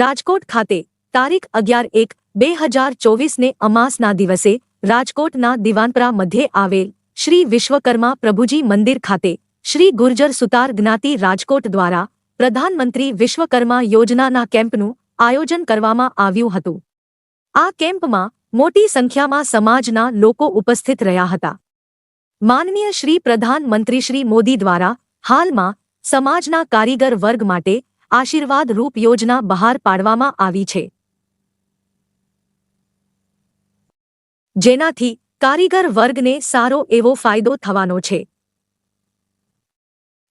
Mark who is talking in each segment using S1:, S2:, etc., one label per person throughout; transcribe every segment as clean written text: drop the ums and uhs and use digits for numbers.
S1: રાજકોટ ખાતે તારીખ 11/1/2024 ને અમાસના દિવસે રાજકોટના દિવાનપરા મધ્યે આવેલ શ્રી વિશ્વકર્મા પ્રભુજી મંદિર ખાતે શ્રી ગુર્જર સુતાર જ્ઞાતિ રાજકોટ દ્વારા પ્રધાનમંત્રી વિશ્વકર્મા યોજનાના કેમ્પનું આયોજન કરવામાં આવ્યું હતું। આ કેમ્પમાં મોટી સંખ્યામાં સમાજના લોકો ઉપસ્થિત રહ્યા હતા। માનનીય શ્રી પ્રધાનમંત્રી શ્રી મોદી દ્વારા હાલમાં સમાજના કારીગર વર્ગ માટે આશીર્વાદ રૂપ યોજના બહાર પાડવામાં આવી છે, જેનાથી કારીગર વર્ગને સારો એવો ફાયદો થવાનો છે।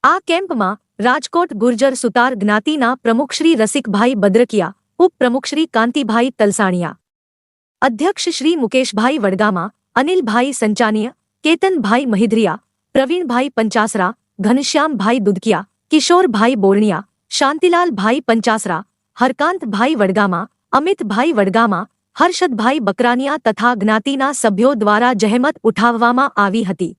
S1: આ કેમ્પમાં રાજકોટ ગુર્જર સુતાર જ્ઞાતિના પ્રમુખ શ્રી રસિકભાઈ બદ્રકિયા, ઉપપ્રમુખ શ્રી કાંતિભાઈ તલસાણિયા, અધ્યક્ષ શ્રી મુકેશભાઈ વડગામા, અનિલભાઈ સંચાનીય, કેતનભાઈ મહિદ્રિયા, પ્રવીણભાઈ પંચાસરા, ઘનશ્યામભાઈ દુધકિયા, કિશોરભાઈ બોરણિયા, શાંતિલાલભાઈ પંચાસરા, હરકાંતભાઈ વડગામા, અમિતભાઈ વડગામા, હર્ષદભાઈ બકરાનિયા તથા જ્ઞાતિના સભ્યો દ્વારા જહેમત ઉઠાવવામાં આવી હતી।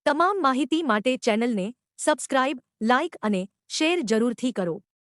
S1: તમામ માહિતી માટે ચેનલને સબસ્ક્રાઇબ, લાઇક અને શેર જરૂરથી કરો।